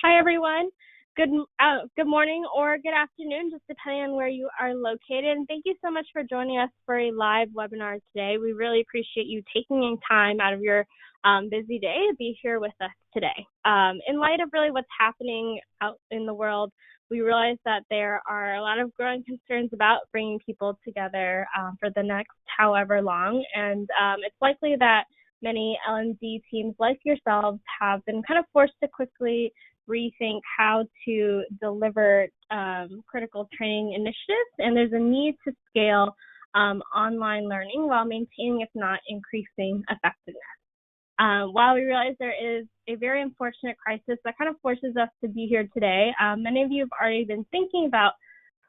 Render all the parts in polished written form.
Hi, everyone. Good morning or good afternoon, just depending on where you are located. And thank you so much for joining us for a live webinar today. We really appreciate you taking time out of your busy day to be here with us today. In light of really what's happening out in the world, we realize that there are a lot of growing concerns about bringing people together for the next however long. And it's likely that many L&D teams like yourselves have been kind of forced to quickly rethink how to deliver critical training initiatives, and there's a need to scale online learning while maintaining, if not increasing, effectiveness. While we realize there is a very unfortunate crisis that kind of forces us to be here today, many of you have already been thinking about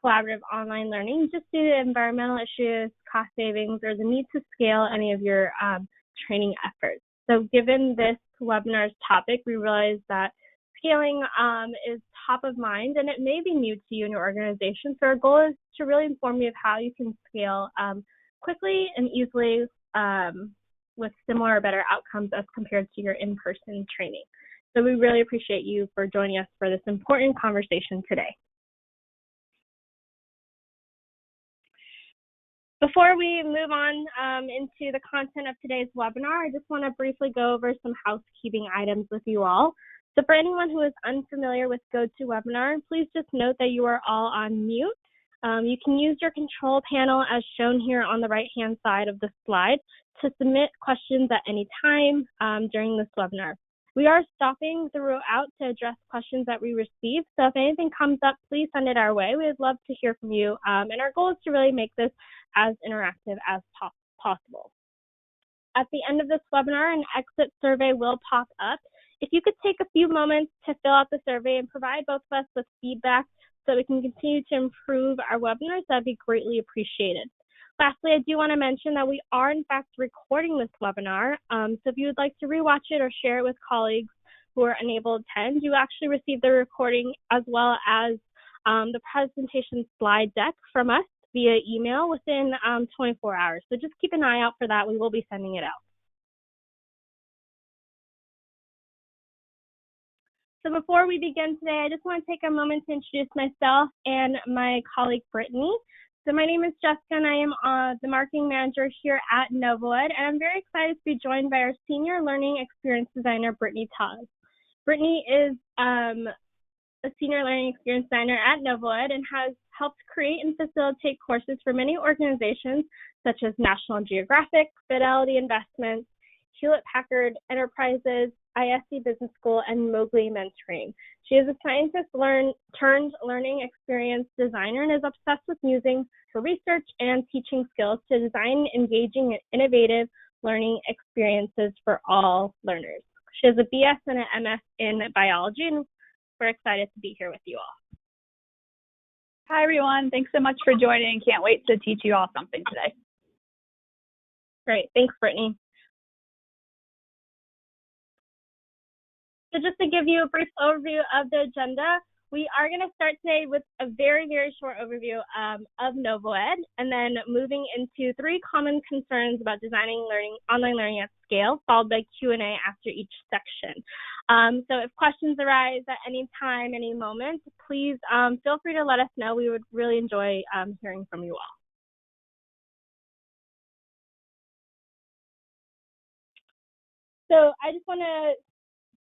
collaborative online learning just due to environmental issues, cost savings, or the need to scale any of your training efforts. So given this webinar's topic, we realize that scaling is top of mind, and it may be new to you in your organization. So our goal is to really inform you of how you can scale quickly and easily with similar or better outcomes as compared to your in-person training. So we really appreciate you for joining us for this important conversation today. Before we move on into the content of today's webinar, I just want to briefly go over some housekeeping items with you all. So for anyone who is unfamiliar with GoToWebinar, please just note that you are all on mute. You can use your control panel as shown here on the right-hand side of the slide to submit questions at any time during this webinar. We are stopping throughout to address questions that we receive, so if anything comes up, please send it our way. We would love to hear from you, and our goal is to really make this as interactive as possible. At the end of this webinar, an exit survey will pop up. If you could take a few moments to fill out the survey and provide both of us with feedback so we can continue to improve our webinars, that'd be greatly appreciated. Lastly, I do want to mention that we are in fact recording this webinar. So if you would like to rewatch it or share it with colleagues who are unable to attend, you actually receive the recording as well as the presentation slide deck from us via email within 24 hours. So just keep an eye out for that. We will be sending it out. So before we begin today, I just want to take a moment to introduce myself and my colleague, Brittany. So my name is Jessica, and I am the marketing manager here at NovoEd, and I'm very excited to be joined by our senior learning experience designer, Brittany Tawes. Brittany is a senior learning experience designer at NovoEd and has helped create and facilitate courses for many organizations such as National Geographic, Fidelity Investments, Hewlett-Packard Enterprises, ISC Business School, and Mowgli Mentoring. She is a scientist turned learning experience designer and is obsessed with using her research and teaching skills to design engaging and innovative learning experiences for all learners. She has a BS and an MS in biology, and we're excited to be here with you all. Hi, everyone. Thanks so much for joining. Can't wait to teach you all something today. Great. Thanks, Brittany. So just to give you a brief overview of the agenda, we are going to start today with a very, very short overview of NovoEd, and then moving into 3 common concerns about designing online learning at scale, followed by Q&A after each section. So if questions arise at any time, any moment, please feel free to let us know. We would really enjoy hearing from you all. So I just want to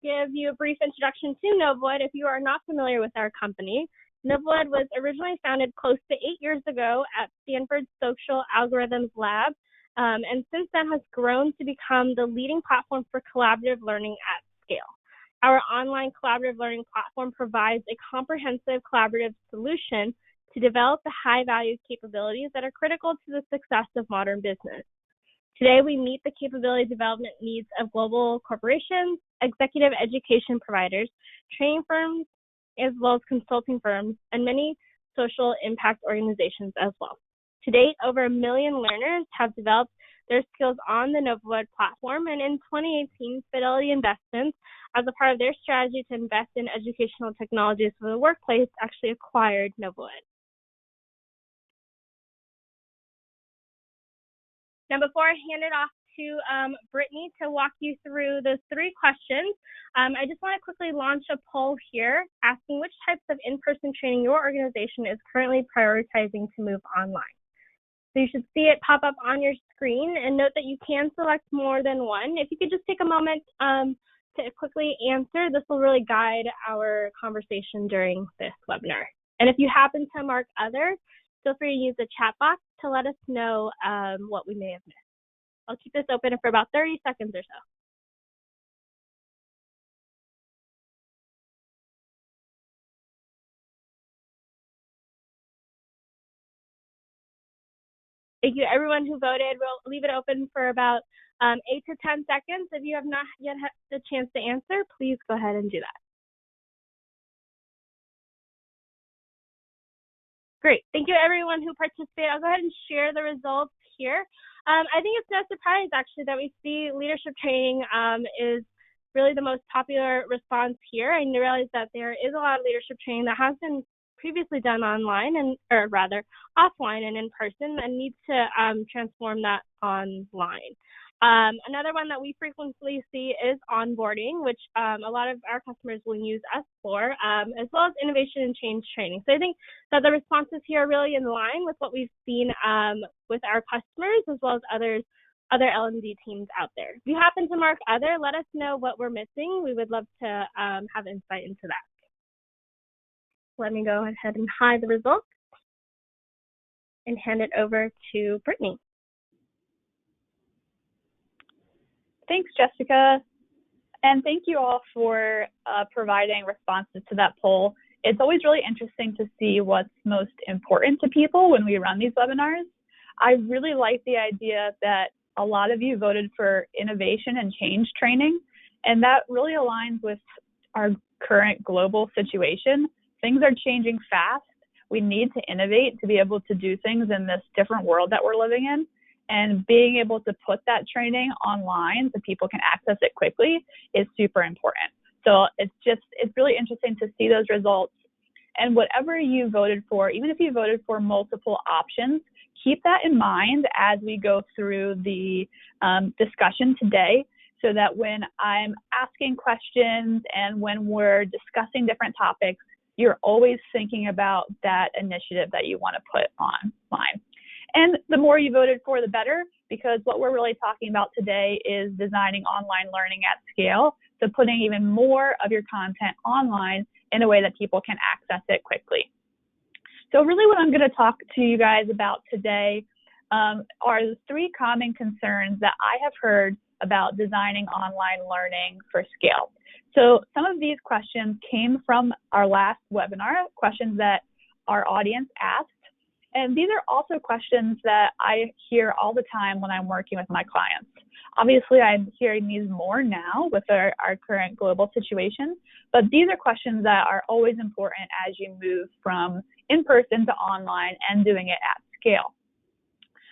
give you a brief introduction to NovoEd if you are not familiar with our company. NovoEd was originally founded close to 8 years ago at Stanford's Social Algorithms Lab, and since then has grown to become the leading platform for collaborative learning at scale. Our online collaborative learning platform provides a comprehensive collaborative solution to develop the high-value capabilities that are critical to the success of modern business. Today, we meet the capability development needs of global corporations, executive education providers, training firms, as well as consulting firms, and many social impact organizations as well. To date, over 1 million learners have developed their skills on the NovoEd platform, and in 2018, Fidelity Investments, as a part of their strategy to invest in educational technologies for the workplace, actually acquired NovoEd. Now, before I hand it off to Brittany to walk you through those 3 questions. I just want to quickly launch a poll here asking which types of in-person training your organization is currently prioritizing to move online. So you should see it pop up on your screen, and note that you can select more than one. If you could just take a moment to quickly answer, this will really guide our conversation during this webinar. And if you happen to mark other, feel free to use the chat box to let us know what we may have missed. I'll keep this open for about 30 seconds or so. Thank you everyone who voted. We'll leave it open for about 8 to 10 seconds. If you have not yet had the chance to answer, please go ahead and do that. Great. Thank you everyone who participated. I'll go ahead and share the results here. I think it's no surprise actually that we see leadership training is really the most popular response here. I realize that there is a lot of leadership training that has been previously done online or rather offline and in person, and needs to transform that online. Another one that we frequently see is onboarding, which a lot of our customers will use us for, as well as innovation and change training. So I think that the responses here are really in line with what we've seen with our customers, as well as other L&D teams out there. If you happen to mark other, let us know what we're missing. We would love to have insight into that. Let me go ahead and hide the results and hand it over to Brittany. Thanks, Jessica. And thank you all for providing responses to that poll. It's always really interesting to see what's most important to people when we run these webinars. I really like the idea that a lot of you voted for innovation and change training, and that really aligns with our current global situation. Things are changing fast. We need to innovate to be able to do things in this different world that we're living in. And being able to put that training online so people can access it quickly is super important. So it's really interesting to see those results. And whatever you voted for, even if you voted for multiple options, keep that in mind as we go through the discussion today, so that when I'm asking questions and when we're discussing different topics, you're always thinking about that initiative that you want to put online. And the more you voted for, the better, because what we're really talking about today is designing online learning at scale. So putting even more of your content online in a way that people can access it quickly. So really what I'm going to talk to you guys about today are the 3 common concerns that I have heard about designing online learning for scale. So some of these questions came from our last webinar, questions that our audience asked. And these are also questions that I hear all the time when I'm working with my clients. Obviously, I'm hearing these more now with our current global situation, but these are questions that are always important as you move from in-person to online and doing it at scale.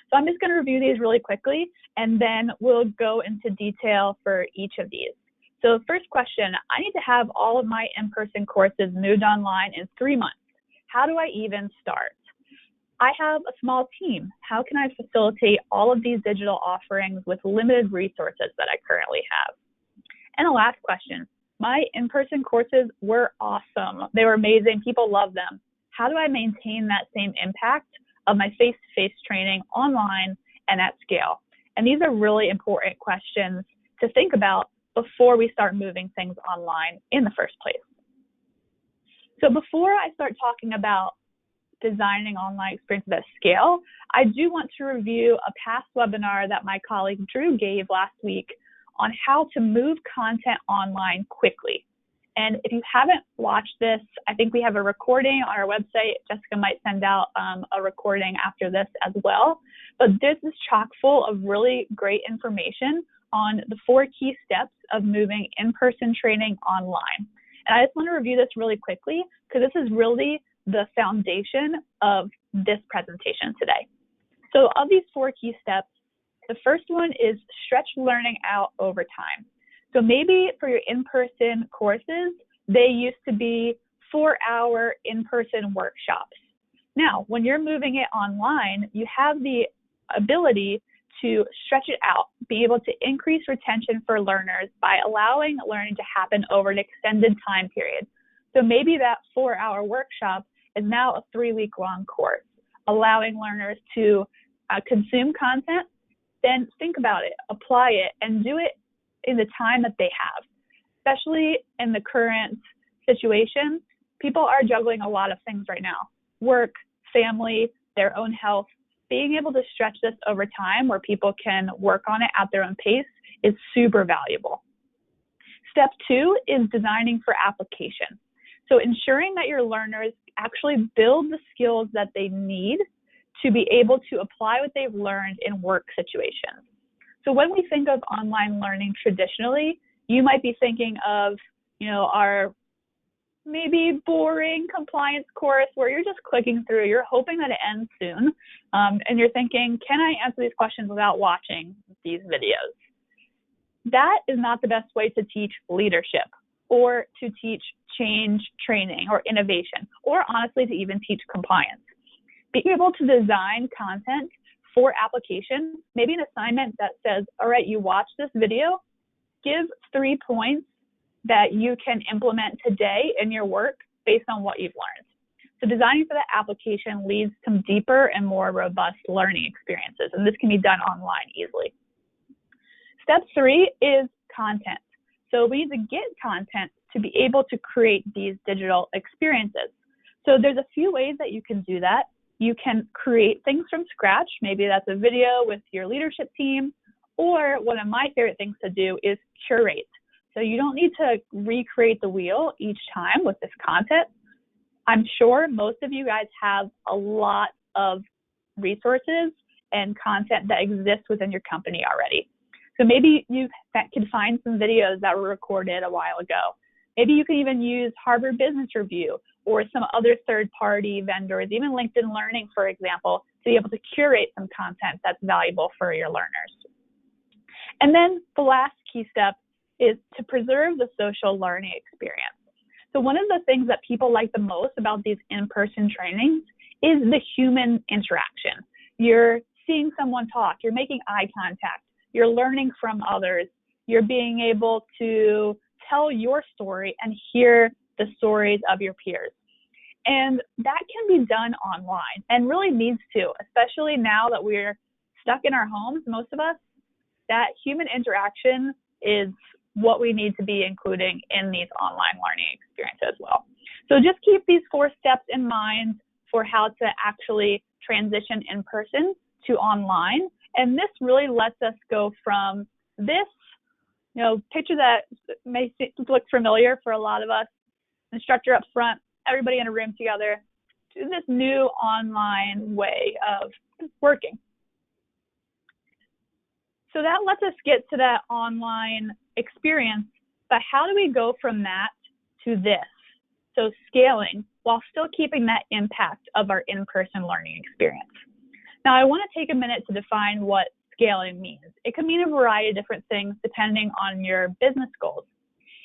So I'm just going to review these really quickly, and then we'll go into detail for each of these. So first question, I need to have all of my in-person courses moved online in 3 months. How do I even start? I have a small team. How can I facilitate all of these digital offerings with limited resources that I currently have? And the last question, my in-person courses were awesome. They were amazing. People love them. How do I maintain that same impact of my face-to-face training online and at scale? And these are really important questions to think about before we start moving things online in the first place. So before I start talking about designing online experiences at scale, I do want to review a past webinar that my colleague Drew gave last week on how to move content online quickly. And if you haven't watched this, I think we have a recording on our website. Jessica might send out a recording after this as well. But this is chock full of really great information on the 4 key steps of moving in-person training online. And I just want to review this really quickly because this is really the foundation of this presentation today. So of these 4 key steps, the first one is stretch learning out over time. So maybe for your in-person courses, they used to be 4-hour in-person workshops. Now, when you're moving it online, you have the ability to stretch it out, be able to increase retention for learners by allowing learning to happen over an extended time period. So maybe that 4-hour workshop is now a 3-week-long course, allowing learners to consume content, then think about it, apply it, and do it in the time that they have. Especially in the current situation, people are juggling a lot of things right now. Work, family, their own health. Being able to stretch this over time where people can work on it at their own pace is super valuable. Step 2 is designing for application. So ensuring that your learners actually build the skills that they need to be able to apply what they've learned in work situations. So when we think of online learning traditionally, you might be thinking of, our maybe boring compliance course where you're just clicking through, you're hoping that it ends soon, and you're thinking, can I answer these questions without watching these videos? That is not the best way to teach leadership or to teach change training or innovation, or honestly to even teach compliance. Being able to design content for application, maybe an assignment that says, all right, you watch this video, give 3 points that you can implement today in your work based on what you've learned. So designing for that application leads to deeper and more robust learning experiences, and this can be done online easily. Step 3 is content. So we need to get content to be able to create these digital experiences. So there's a few ways that you can do that. You can create things from scratch. Maybe that's a video with your leadership team, or one of my favorite things to do is curate. So you don't need to recreate the wheel each time with this content. I'm sure most of you guys have a lot of resources and content that exists within your company already. So maybe you can find some videos that were recorded a while ago. Maybe you can even use Harvard Business Review or some other third-party vendors, even LinkedIn Learning, for example, to be able to curate some content that's valuable for your learners. And then the last key step is to preserve the social learning experience. So one of the things that people like the most about these in-person trainings is the human interaction. You're seeing someone talk, you're making eye contact, you're learning from others, you're being able to tell your story and hear the stories of your peers. And that can be done online and really needs to, especially now that we're stuck in our homes, most of us. That human interaction is what we need to be including in these online learning experiences as well. So just keep these 4 steps in mind for how to actually transition in person to online. And this really lets us go from this, picture that may look familiar for a lot of us, instructor up front, everybody in a room together, to this new online way of working. So that lets us get to that online experience, but how do we go from that to this? So scaling while still keeping that impact of our in-person learning experience. Now, I want to take a minute to define what scaling means. It could mean a variety of different things depending on your business goals.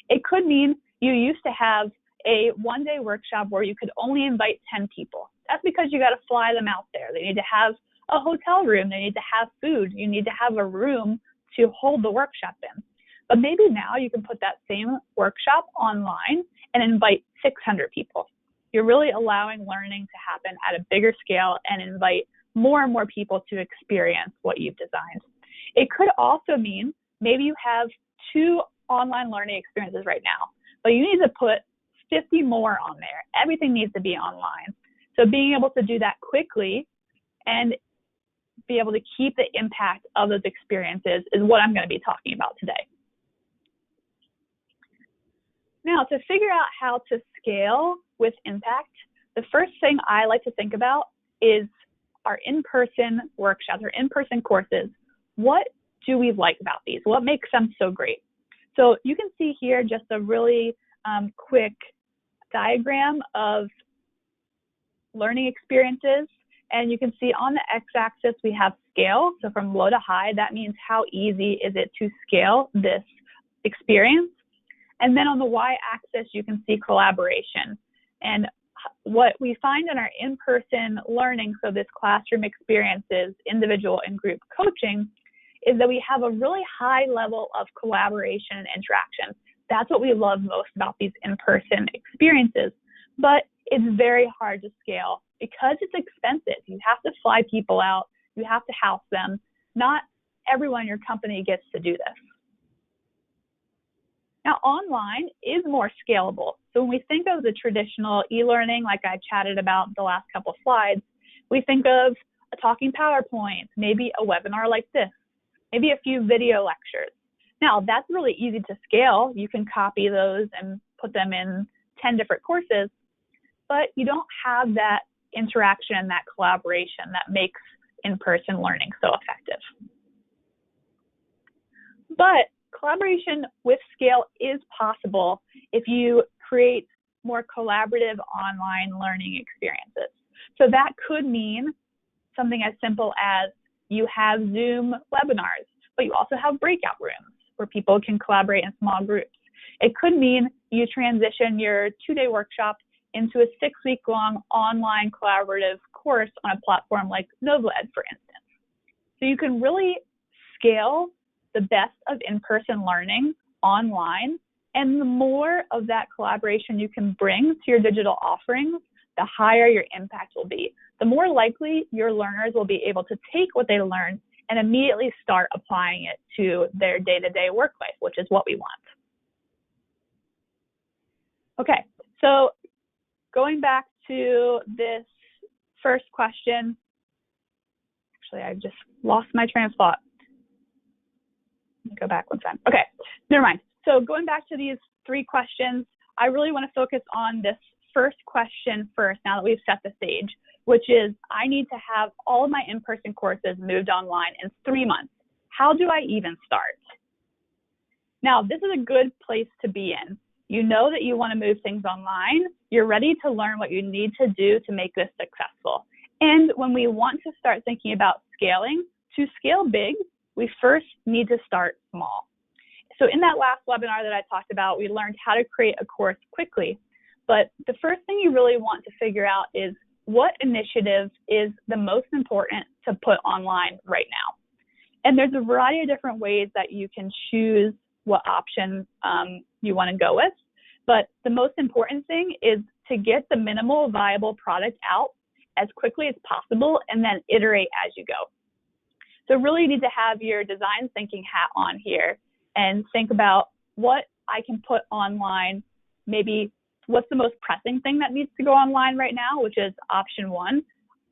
It could mean you used to have a one-day workshop where you could only invite 10 people. That's because you got to fly them out there. They need to have a hotel room. They need to have food. You need to have a room to hold the workshop in. But maybe now you can put that same workshop online and invite 600 people. You're really allowing learning to happen at a bigger scale and invite more and more people to experience what you've designed. It could also mean maybe you have 2 online learning experiences right now, but you need to put 50 more on there. Everything needs to be online. So being able to do that quickly and be able to keep the impact of those experiences is what I'm going to be talking about today. Now, to figure out how to scale with impact, the first thing I like to think about is our in-person workshops or in-person courses. What do we like about these? What makes them so great? So you can see here just a really quick diagram of learning experiences. And you can see on the x-axis we have scale. So from low to high, that means how easy is it to scale this experience. And then on the y-axis, you can see collaboration. And what we find in our in-person learning, so this classroom experiences, individual and group coaching, is that we have a really high level of collaboration and interaction. That's what we love most about these in-person experiences. But it's very hard to scale because it's expensive. You have to fly people out. You have to house them. Not everyone in your company gets to do this. Now, online is more scalable. So when we think of the traditional e-learning, like I chatted about the last couple of slides, we think of a talking PowerPoint, maybe a webinar like this, maybe a few video lectures. Now, that's really easy to scale. You can copy those and put them in 10 different courses, but you don't have that interaction and that collaboration that makes in-person learning so effective. But collaboration with scale is possible if you create more collaborative online learning experiences. So that could mean something as simple as you have Zoom webinars, but you also have breakout rooms where people can collaborate in small groups. It could mean you transition your 2-day workshop into a 6-week-long online collaborative course on a platform like NovoEd, for instance. So you can really scale the best of in-person learning online, and the more of that collaboration you can bring to your digital offerings, the higher your impact will be. The more likely your learners will be able to take what they learned and immediately start applying it to their day-to-day work life, which is what we want. Okay, so going back to this first question, actually I just lost my train of thought. Let me go back one time. Okay, never mind. So going back to these 3 questions, I really want to focus on this first question first, now that we've set the stage, which is I need to have all of my in-person courses moved online in 3 months. How do I even start? Now, this is a good place to be in. You know that you want to move things online. You're ready to learn what you need to do to make this successful. And when we want to start thinking about scaling, to scale big, we first need to start small. So in that last webinar that I talked about, we learned how to create a course quickly. But the first thing you really want to figure out is what initiative is the most important to put online right now. And there's a variety of different ways that you can choose what option you want to go with. But the most important thing is to get the minimal viable product out as quickly as possible and then iterate as you go. So really you need to have your design thinking hat on here and think about what I can put online, maybe what's the most pressing thing that needs to go online right now, which is option 1.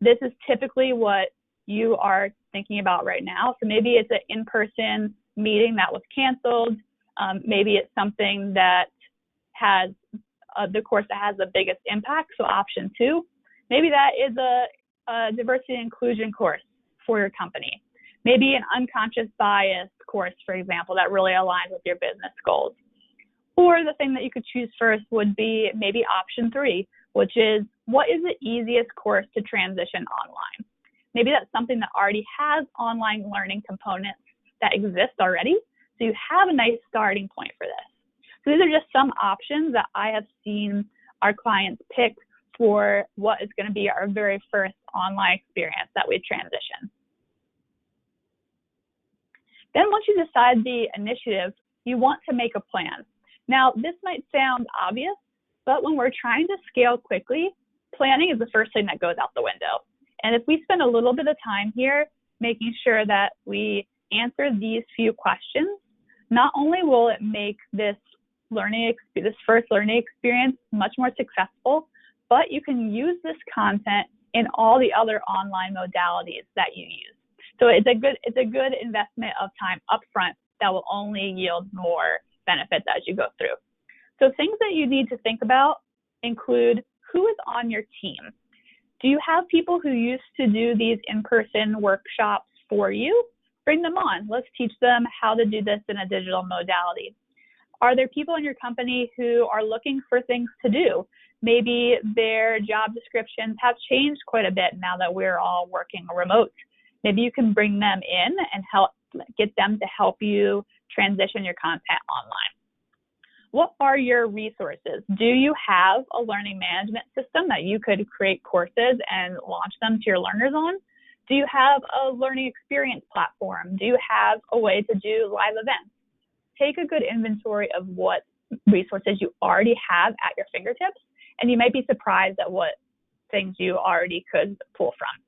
This is typically what you are thinking about right now. So maybe it's an in-person meeting that was canceled. Maybe it's something that has the course that has the biggest impact, so option 2. Maybe that is a diversity and inclusion course for your company. Maybe an unconscious bias course, for example, that really aligns with your business goals. Or the thing that you could choose first would be maybe option 3, which is what is the easiest course to transition online? Maybe that's something that already has online learning components that exist already, so you have a nice starting point for this. So these are just some options that I have seen our clients pick for what is going to be our very first online experience that we transition. Then once you decide the initiative, you want to make a plan. Now, this might sound obvious, but when we're trying to scale quickly, planning is the first thing that goes out the window. And if we spend a little bit of time here making sure that we answer these few questions, not only will it make this first learning experience much more successful, but you can use this content in all the other online modalities that you use. So it's a good investment of time upfront that will only yield more benefits as you go through. So things that you need to think about include who is on your team. Do you have people who used to do these in-person workshops for you? Bring them on. Let's teach them how to do this in a digital modality. Are there people in your company who are looking for things to do? Maybe their job descriptions have changed quite a bit now that we're all working remote. Maybe you can bring them in and get them to help you transition your content online. What are your resources? Do you have a learning management system that you could create courses and launch them to your learners on? Do you have a learning experience platform? Do you have a way to do live events? Take a good inventory of what resources you already have at your fingertips, and you might be surprised at what things you already could pull from.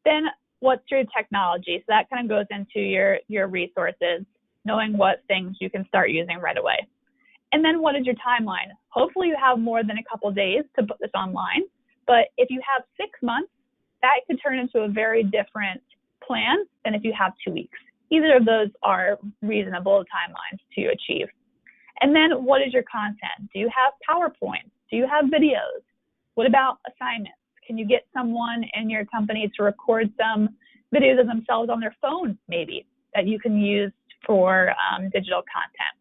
Then what's your technology? So that kind of goes into your resources, knowing what things you can start using right away. And then what is your timeline? Hopefully you have more than a couple days to put this online, but if you have 6 months, that could turn into a very different plan than if you have 2 weeks. Either of those are reasonable timelines to achieve. And then what is your content? Do you have PowerPoint? Do you have videos? What about assignments? Can you get someone in your company to record some videos of themselves on their phone, maybe, that you can use for digital content?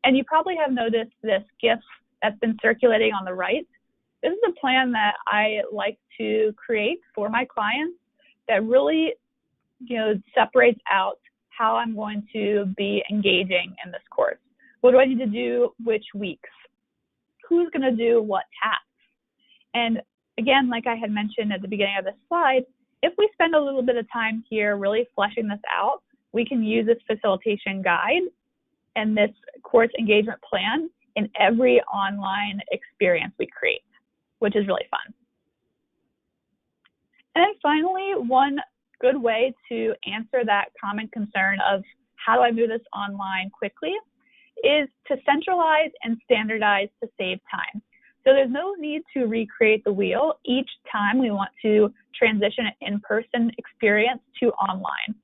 And you probably have noticed this GIF that's been circulating on the right. This is a plan that I like to create for my clients that really, separates out how I'm going to be engaging in this course. What do I need to do which weeks? Who's going to do what tasks? And again, like I had mentioned at the beginning of this slide, if we spend a little bit of time here really fleshing this out, we can use this facilitation guide and this course engagement plan in every online experience we create, which is really fun. And then finally, one good way to answer that common concern of how do I move this online quickly is to centralize and standardize to save time. So there's no need to recreate the wheel each time we want to transition an in-person experience to online.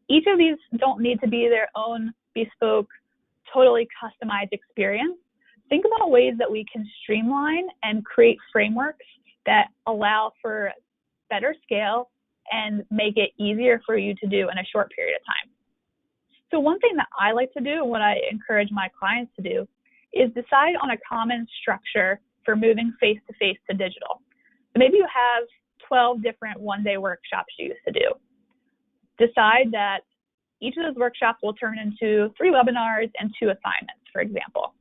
Each of these don't need to be their own bespoke, totally customized experience. Think about ways that we can streamline and create frameworks that allow for better scale and make it easier for you to do in a short period of time. So one thing that I like to do and what I encourage my clients to do is decide on a common structure for moving face-to-face to digital. So maybe you have 12 different one-day workshops you used to do. Decide that each of those workshops will turn into 3 webinars and 2 assignments, for example.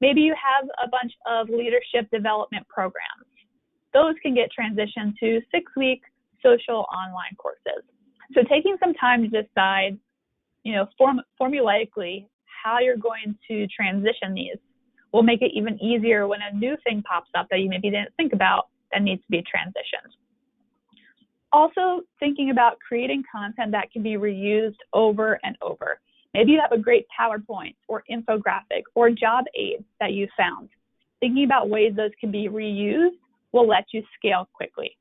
Maybe you have a bunch of leadership development programs. Those can get transitioned to 6-week social online courses. So taking some time to decide, formulaically how you're going to transition these will make it even easier when a new thing pops up that you maybe didn't think about that needs to be transitioned. Also, thinking about creating content that can be reused over and over. Maybe you have a great PowerPoint or infographic or job aid that you found. Thinking about ways those can be reused will let you scale quickly.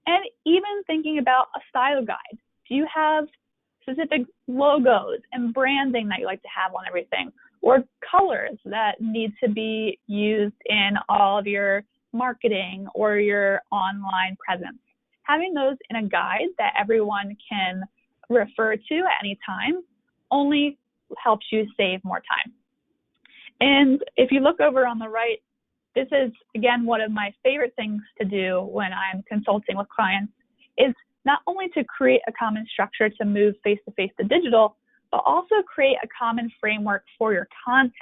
And even thinking about a style guide. Do you have specific logos and branding that you like to have on everything, or colors that need to be used in all of your marketing or your online presence? Having those in a guide that everyone can refer to at any time only helps you save more time. And if you look over on the right, this is, again, one of my favorite things to do when I'm consulting with clients is not only to create a common structure to move face-to-face to digital, but also create a common framework for your content.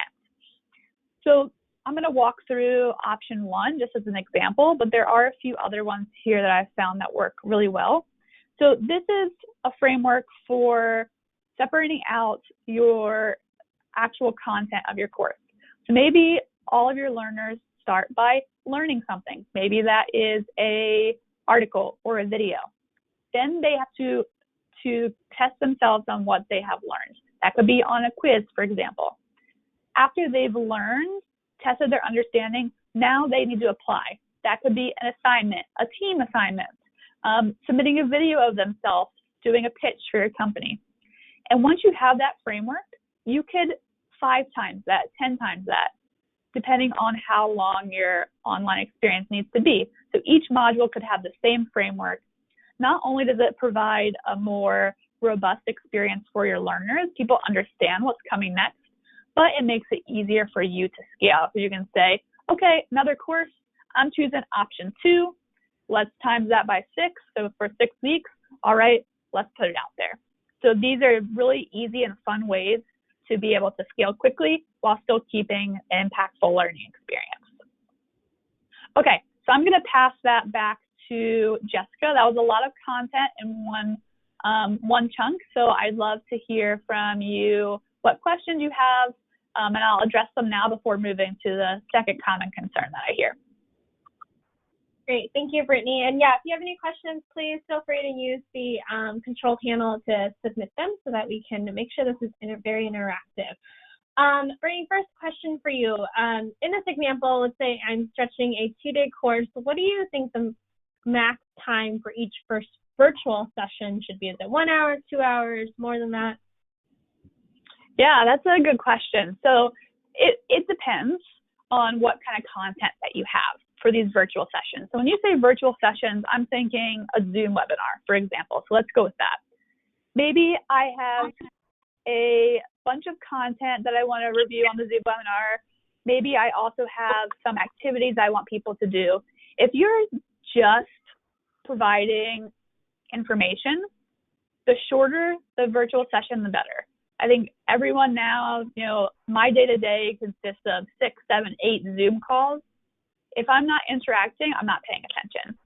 So I'm going to walk through option 1 just as an example, but there are a few other ones here that I've found that work really well. So this is a framework for separating out your actual content of your course. So maybe all of your learners start by learning something. Maybe that is an article or a video. Then they have to test themselves on what they have learned. That could be on a quiz, for example. After they've learned, tested their understanding, now they need to apply. That could be an assignment, a team assignment, submitting a video of themselves, doing a pitch for your company. And once you have that framework, you could 5 times that, 10 times that, depending on how long your online experience needs to be. So each module could have the same framework. Not only does it provide a more robust experience for your learners, people understand what's coming next, but it makes it easier for you to scale. So you can say, okay, another course, I'm choosing option 2. Let's times that by 6. So for 6 weeks, all right, let's put it out there. So these are really easy and fun ways to be able to scale quickly while still keeping an impactful learning experience. Okay, so I'm going to pass that back to Jessica. That was a lot of content in one chunk, so I'd love to hear from you what questions you have, and I'll address them now before moving to the second common concern that I hear. Great, thank you, Brittany. And yeah, if you have any questions, please feel free to use the control panel to submit them so that we can make sure this is very interactive. Brittany, first question for you. In this example, let's say I'm stretching a 2-day course. What do you think the max time for each first virtual session should be? Is it 1 hour, 2 hours, more than that? Yeah, that's a good question. So it depends on what kind of content that you have for these virtual sessions. So when you say virtual sessions, I'm thinking a Zoom webinar, for example. So let's go with that. Maybe I have a bunch of content that I want to review on the Zoom webinar. Maybe I also have some activities I want people to do. If you're just providing information, the shorter the virtual session, the better. I think everyone now, my day-to-day consists of 6, 7, 8 Zoom calls. If I'm not interacting, I'm not paying attention.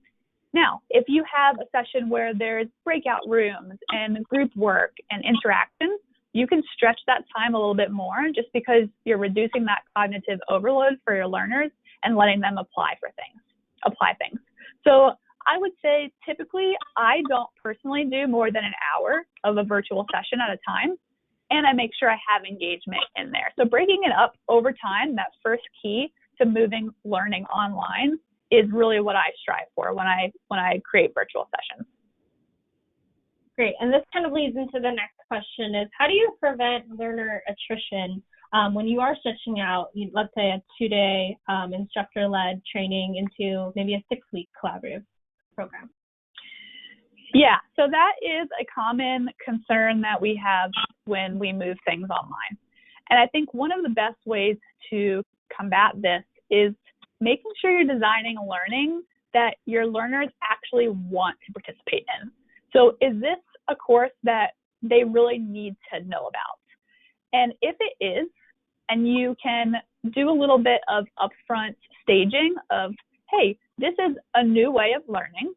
Now, if you have a session where there's breakout rooms and group work and interaction, you can stretch that time a little bit more just because you're reducing that cognitive overload for your learners and letting them apply things. So I would say typically I don't personally do more than an hour of a virtual session at a time, and I make sure I have engagement in there. So breaking it up over time, that first key to moving learning online is really what I strive for when I create virtual sessions. Great, and this kind of leads into the next question is, how do you prevent learner attrition when you are stretching out, let's say a 2-day instructor-led training into maybe a 6-week collaborative program? Yeah, so that is a common concern that we have when we move things online. And I think one of the best ways to combat this is making sure you're designing a learning that your learners actually want to participate in. So is this a course that they really need to know about? And if it is, and you can do a little bit of upfront staging of, hey, this is a new way of learning.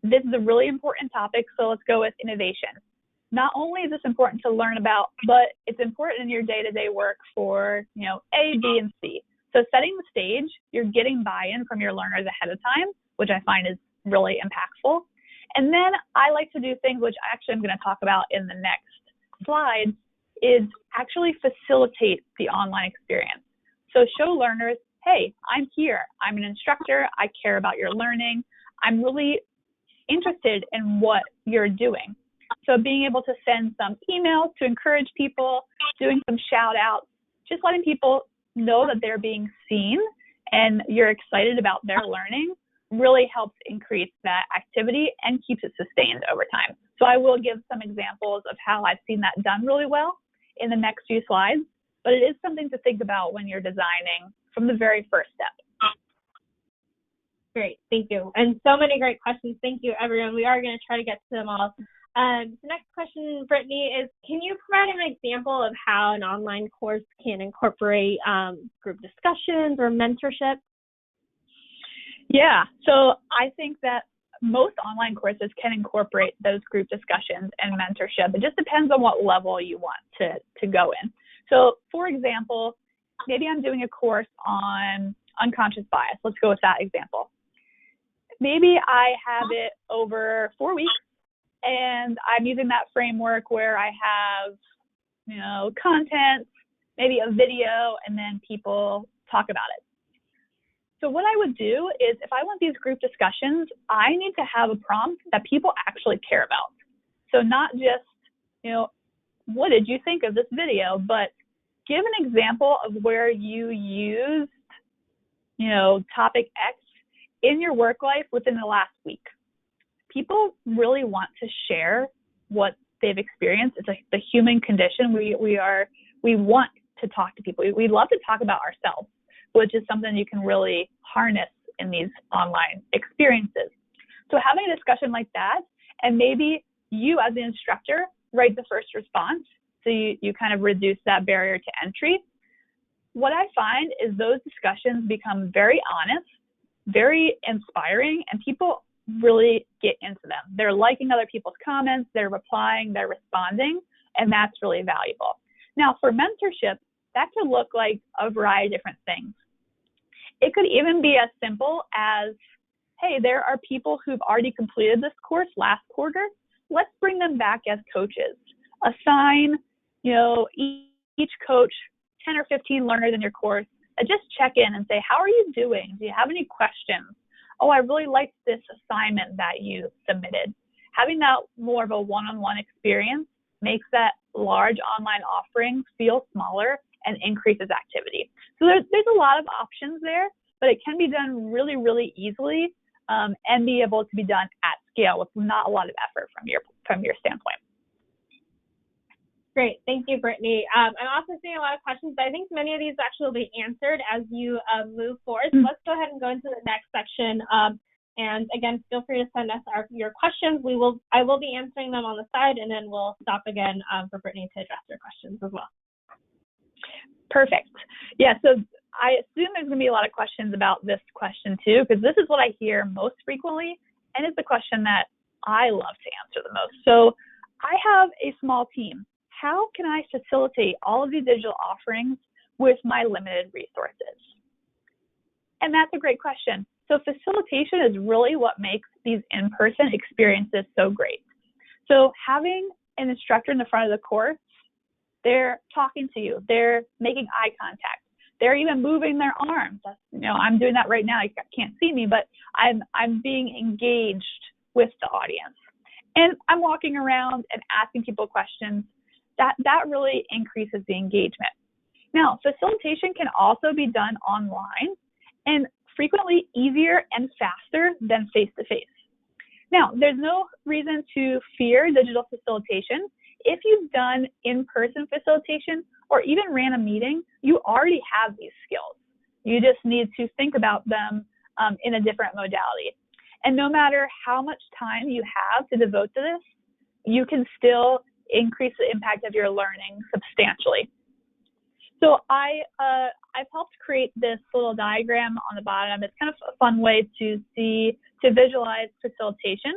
This is a really important topic, so let's go with innovation. Not only is this important to learn about, but it's important in your day-to-day work for, A, B, and C. So setting the stage, you're getting buy-in from your learners ahead of time, which I find is really impactful. And then I like to do things which actually I'm going to talk about in the next slide, is actually facilitate the online experience. So show learners, hey, I'm here. I'm an instructor. I care about your learning. I'm really interested in what you're doing. So being able to send some emails to encourage people, doing some shout outs, just letting people know that they're being seen and you're excited about their learning really helps increase that activity and keeps it sustained over time. So I will give some examples of how I've seen that done really well in the next few slides, but it is something to think about when you're designing from the very first step. Great, thank you. And so many great questions. Thank you, everyone. We are going to try to get to them all. The next question, Brittany, is can you provide an example of how an online course can incorporate group discussions or mentorship? Yeah, so I think that most online courses can incorporate those group discussions and mentorship. It just depends on what level you want to go in. So, for example, maybe I'm doing a course on unconscious bias. Let's go with that example. Maybe I have it over 4 weeks, and I'm using that framework where I have, content, maybe a video, and then people talk about it. So what I would do is if I want these group discussions, I need to have a prompt that people actually care about. So not just, what did you think of this video, but give an example of where you used, topic X in your work life within the last week. People really want to share what they've experienced. It's like the human condition. We want to talk to people. We love to talk about ourselves, which is something you can really harness in these online experiences. So having a discussion like that, and maybe you as the instructor write the first response, so you kind of reduce that barrier to entry. What I find is those discussions become very honest, very inspiring, and people really get into them. They're liking other people's comments, they're replying, they're responding, and that's really valuable. Now, for mentorship, that could look like a variety of different things. It could even be as simple as, hey, there are people who've already completed this course last quarter. Let's bring them back as coaches. Assign, each coach 10 or 15 learners in your course. Just check in and say, how are you doing? Do you have any questions? Oh, I really liked this assignment that you submitted. Having that more of a one-on-one experience makes that large online offering feel smaller and increases activity. So there's a lot of options there, but it can be done really, really easily and be able to be done at scale with not a lot of effort from your standpoint. Great. Thank you, Brittany. I'm also seeing a lot of questions, but I think many of these actually will be answered as you move forward. So let's go ahead and go into the next section. And again, feel free to send us your questions. I will be answering them on the side, and then we'll stop again for Brittany to address your questions as well. Perfect. Yeah, so I assume there's going to be a lot of questions about this question too, because this is what I hear most frequently, and it's the question that I love to answer the most. So I have a small team. How can I facilitate all of these digital offerings with my limited resources? And that's a great question. So facilitation is really what makes these in-person experiences so great. So having an instructor in the front of the course, they're talking to you, they're making eye contact, they're even moving their arms. I'm doing that right now. You can't see me, but I'm being engaged with the audience. And I'm walking around and asking people questions. That really increases the engagement. Now, facilitation can also be done online and frequently easier and faster than face-to-face. Now, there's no reason to fear digital facilitation. If you've done in-person facilitation or even ran a meeting, you already have these skills. You just need to think about them in a different modality. And no matter how much time you have to devote to this, you can still increase the impact of your learning substantially. So I've helped create this little diagram on the bottom. It's kind of a fun way to visualize facilitation.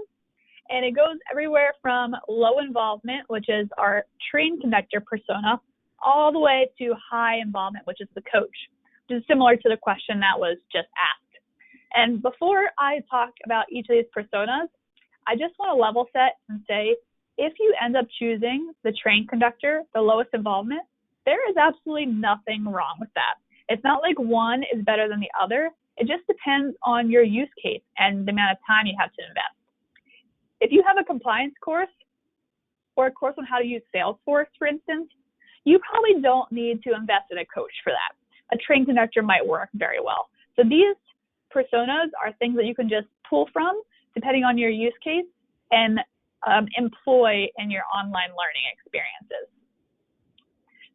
And it goes everywhere from low involvement, which is our trained conductor persona, all the way to high involvement, which is the coach, which is similar to the question that was just asked. And before I talk about each of these personas, I just want to level set and say, if you end up choosing the trained conductor, the lowest involvement, there is absolutely nothing wrong with that. It's not like one is better than the other. It just depends on your use case and the amount of time you have to invest. If you have a compliance course or a course on how to use Salesforce, for instance, you probably don't need to invest in a coach for that. A trained conductor might work very well. So these personas are things that you can just pull from depending on your use case and employ in your online learning experiences.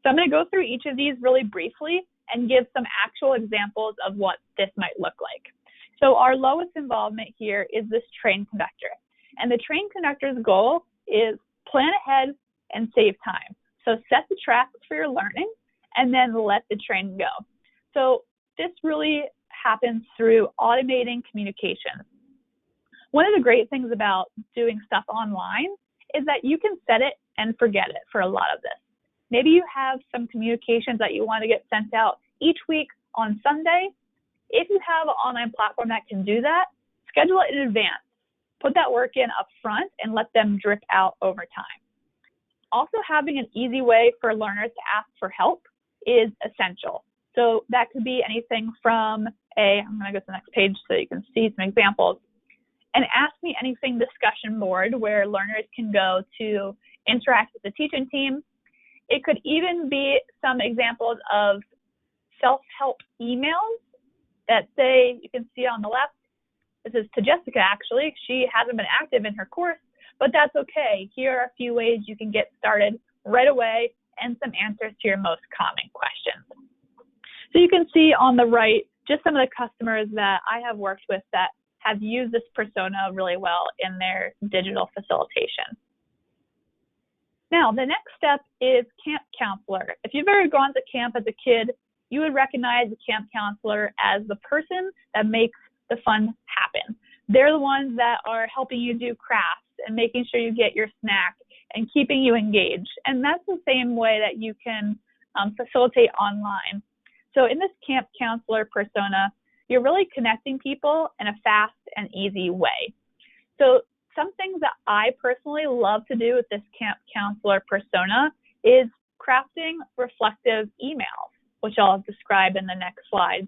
So I'm going to go through each of these really briefly and give some actual examples of what this might look like. So our lowest involvement here is this trained conductor. And the trained conductor's goal is plan ahead and save time. So set the tracks for your learning and then let the train go. So this really happens through automating communication. One of the great things about doing stuff online is that you can set it and forget it for a lot of this. Maybe you have some communications that you want to get sent out each week on Sunday. If you have an online platform that can do that, schedule it in advance. Put that work in up front and let them drip out over time. Also, having an easy way for learners to ask for help is essential. So that could be anything from I'm going to go to the next page so you can see some examples. An Ask Me Anything discussion board where learners can go to interact with the teaching team. It could even be some examples of self-help emails that say, you can see on the left, this is to Jessica actually. She hasn't been active in her course, but that's okay. Here are a few ways you can get started right away and some answers to your most common questions. So you can see on the right just some of the customers that I have worked with that have used this persona really well in their digital facilitation. Now, the next step is camp counselor. If you've ever gone to camp as a kid, you would recognize the camp counselor as the person that makes the fun happen. They're the ones that are helping you do crafts and making sure you get your snack and keeping you engaged. And that's the same way that you can facilitate online. So in this camp counselor persona, you're really connecting people in a fast and easy way. So some things that I personally love to do with this camp counselor persona is crafting reflective emails, which I'll describe in the next slide,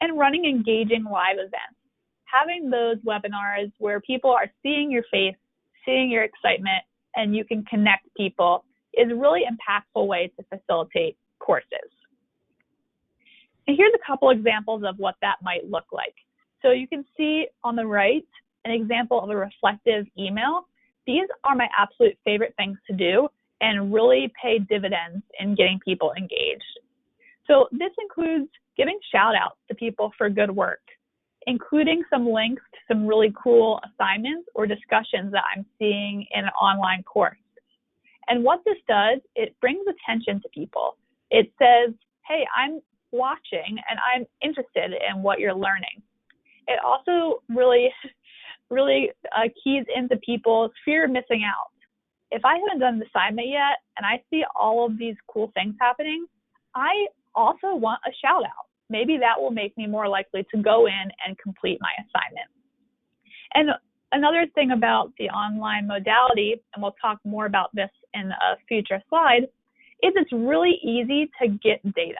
and running engaging live events. Having those webinars where people are seeing your face, seeing your excitement, and you can connect people is a really impactful way to facilitate courses. And here's a couple examples of what that might look like. So you can see on the right an example of a reflective email. These are my absolute favorite things to do and really pay dividends in getting people engaged. So this includes giving shout outs to people for good work, including some links to some really cool assignments or discussions that I'm seeing in an online course. And what this does, it brings attention to people. It says, hey, I'm watching and I'm interested in what you're learning. It also really keys into people's fear of missing out. If I haven't done the assignment yet and I see all of these cool things happening, I also want a shout out. Maybe that will make me more likely to go in and complete my assignment. And another thing about the online modality, and we'll talk more about this in a future slide, is it's really easy to get data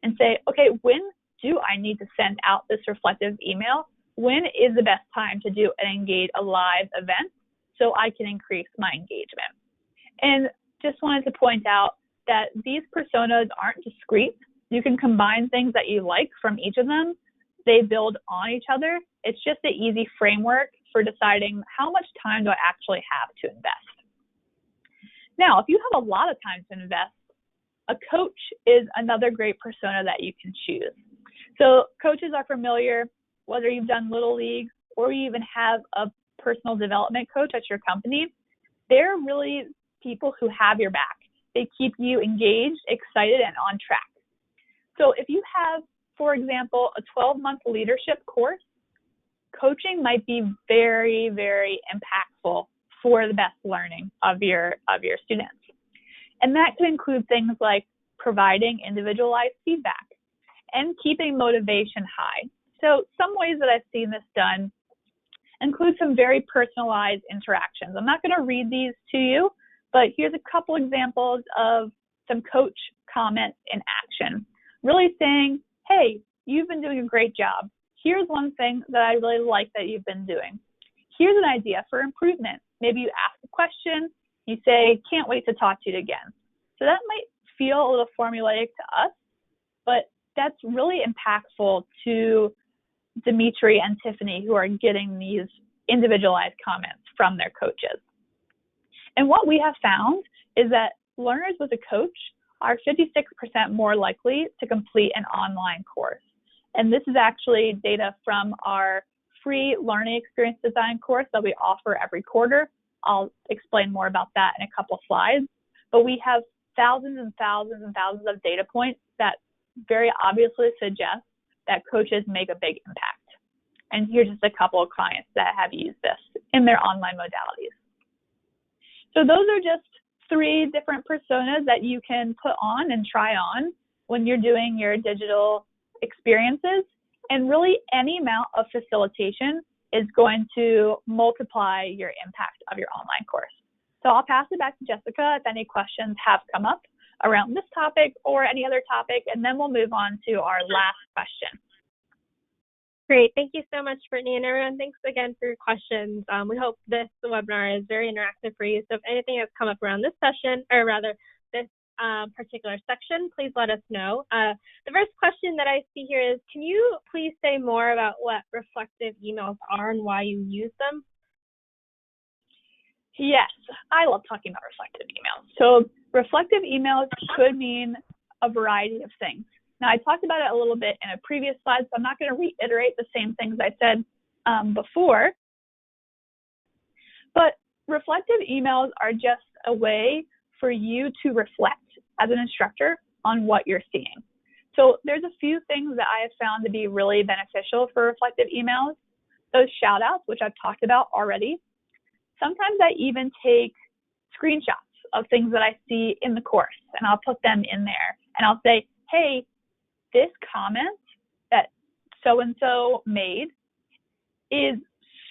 and say, okay, when do I need to send out this reflective email? When is the best time to do a live event so I can increase my engagement? And just wanted to point out that these personas aren't discrete. You can combine things that you like from each of them. They build on each other. It's just an easy framework for deciding how much time do I actually have to invest. Now, if you have a lot of time to invest, a coach is another great persona that you can choose. So coaches are familiar, whether you've done Little League or you even have a personal development coach at your company. They're really people who have your back. They keep you engaged, excited, and on track. So if you have, for example, a 12-month leadership course, coaching might be very, very impactful for the best learning of your students. And that can include things like providing individualized feedback and keeping motivation high. So some ways that I've seen this done include some very personalized interactions. I'm not going to read these to you, but here's a couple examples of some coach comments in action. Really saying, hey, you've been doing a great job. Here's one thing that I really like that you've been doing. Here's an idea for improvement. Maybe you ask a question, you say, can't wait to talk to you again. So that might feel a little formulaic to us, but that's really impactful to Dimitri and Tiffany, who are getting these individualized comments from their coaches. And what we have found is that learners with a coach are 56% more likely to complete an online course. And this is actually data from our free learning experience design course that we offer every quarter. I'll explain more about that in a couple of slides. But we have thousands and thousands and thousands of data points that very obviously suggest that coaches make a big impact. And here's just a couple of clients that have used this in their online modalities. So those are just 3 different personas that you can put on and try on when you're doing your digital experiences. And really any amount of facilitation is going to multiply your impact of your online course. So I'll pass it back to Jessica if any questions have come up around this topic or any other topic, and then we'll move on to our last question. Great. Thank you so much, Brittany, and everyone. Thanks again for your questions. We hope this webinar is very interactive for you. So if anything has come up around this session, or rather this particular section, please let us know. The first question that I see here is, can you please say more about what reflective emails are and why you use them? Yes, I love talking about reflective emails. So reflective emails could mean a variety of things. Now, I talked about it a little bit in a previous slide, so I'm not going to reiterate the same things I said before. But reflective emails are just a way for you to reflect as an instructor on what you're seeing. So there's a few things that I have found to be really beneficial for reflective emails. those shout outs, which I've talked about already. Sometimes I even take screenshots of things that I see in the course, and I'll put them in there. And I'll say, hey, this comment that so-and-so made is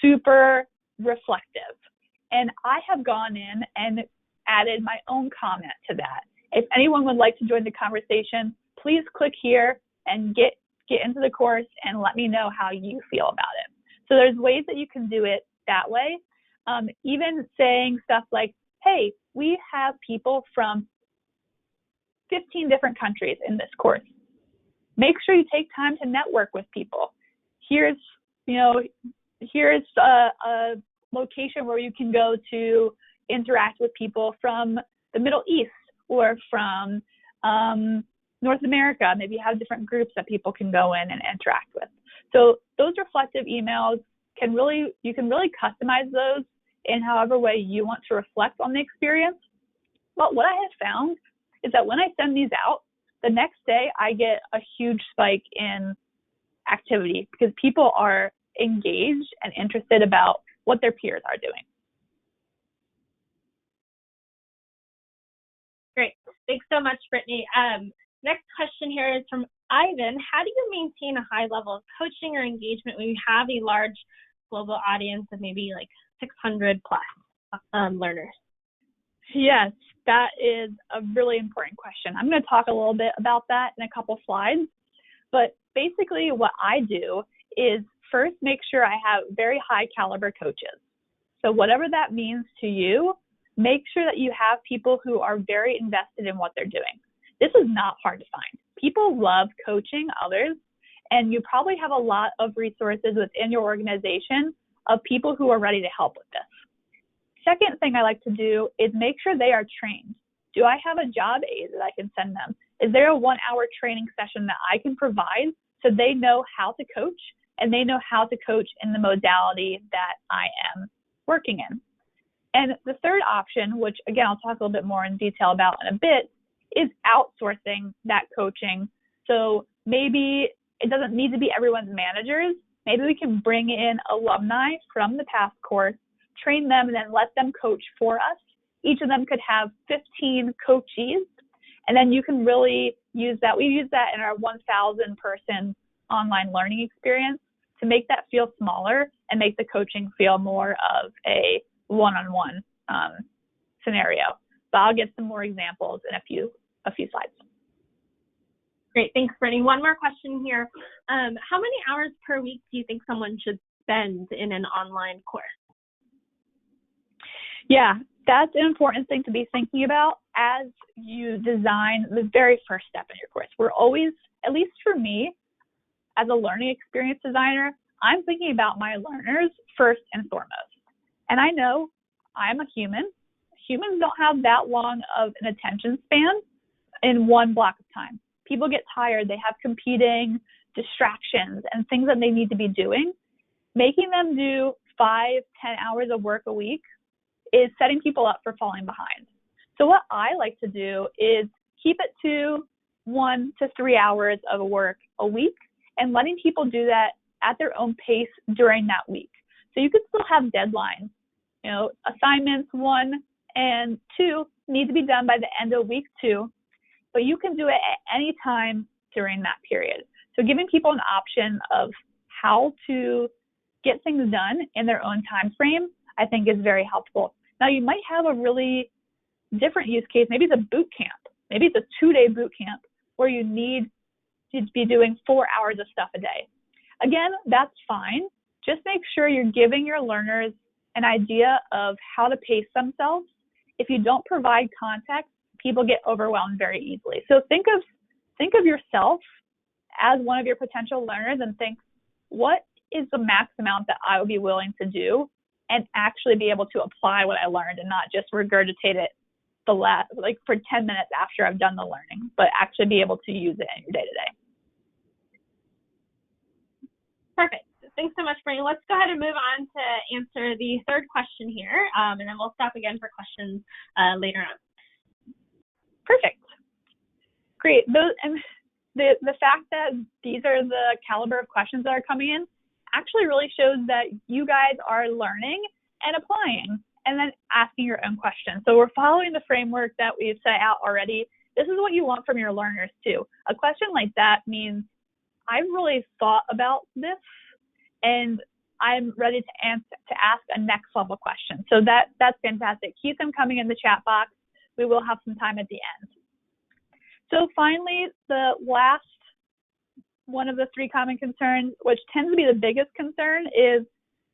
super reflective. And I have gone in and added my own comment to that. If anyone would like to join the conversation, please click here and get into the course and let me know how you feel about it. So there's ways that you can do it that way. Even saying stuff like, hey, we have people from 15 different countries in this course. Make sure you take time to network with people. Here's a location where you can go to interact with people from the Middle East or from North America. Maybe you have different groups that people can go in and interact with. So those reflective emails you can really customize those in however way you want to reflect on the experience. But what I have found is that when I send these out, the next day I get a huge spike in activity because people are engaged and interested about what their peers are doing. Great. Thanks so much, Brittany. Next question here is from Ivan. How do you maintain a high level of coaching or engagement when you have a large global audience of maybe like 600 plus learners? Yes, that is a really important question. I'm going to talk a little bit about that in a couple slides. But basically what I do is first make sure I have very high caliber coaches. So whatever that means to you, make sure that you have people who are very invested in what they're doing. This is not hard to find. People love coaching others, and you probably have a lot of resources within your organization of people who are ready to help with this. Second thing I like to do is make sure they are trained. Do I have a job aid that I can send them? Is there a 1-hour training session that I can provide so they know how to coach and they know how to coach in the modality that I am working in? And the third option, which again, I'll talk a little bit more in detail about in a bit, is outsourcing that coaching. So maybe it doesn't need to be everyone's managers. Maybe we can bring in alumni from the past course, train them, and then let them coach for us. Each of them could have 15 coachees, and then you can really use that. We use that in our 1,000 person online learning experience to make that feel smaller and make the coaching feel more of a one-on-one scenario. But I'll get some more examples in a few slides. Great, thanks, Brittany. One more question here. How many hours per week do you think someone should spend in an online course? Yeah, that's an important thing to be thinking about as you design the very first step in your course. We're always, at least for me, as a learning experience designer, I'm thinking about my learners first and foremost. And I know I'm a human. Humans don't have that long of an attention span in one block of time. People get tired. They have competing distractions and things that they need to be doing. Making them do 5-10 hours of work a week is setting people up for falling behind. So what I like to do is keep it to 1 to 3 hours of work a week and letting people do that at their own pace during that week. So you can still have deadlines. You know, assignments 1 and 2 need to be done by the end of week 2, but you can do it at any time during that period. So giving people an option of how to get things done in their own time frame, I think is very helpful. Now you might have a really different use case. Maybe it's a boot camp. Maybe it's a 2-day boot camp where you need to be doing 4 hours of stuff a day. Again, that's fine. Just make sure you're giving your learners an idea of how to pace themselves. If you don't provide context, people get overwhelmed very easily. So think of yourself as one of your potential learners and think, what is the max amount that I would be willing to do and actually be able to apply what I learned and not just regurgitate it for 10 minutes after I've done the learning, but actually be able to use it in your day-to-day. Perfect. Thanks so much, Brittany. Let's go ahead and move on to answer the third question here, and then we'll stop again for questions later on. Perfect. Great. The fact that these are the caliber of questions that are coming in actually really shows that you guys are learning and applying and then asking your own questions. So we're following the framework that we've set out already. This is what you want from your learners too. A question like that means I've really thought about this and I'm ready to ask a next level question. So that's fantastic. Keep them coming in the chat box. We will have some time at the end. So finally, the last one of the 3 common concerns, which tends to be the biggest concern, is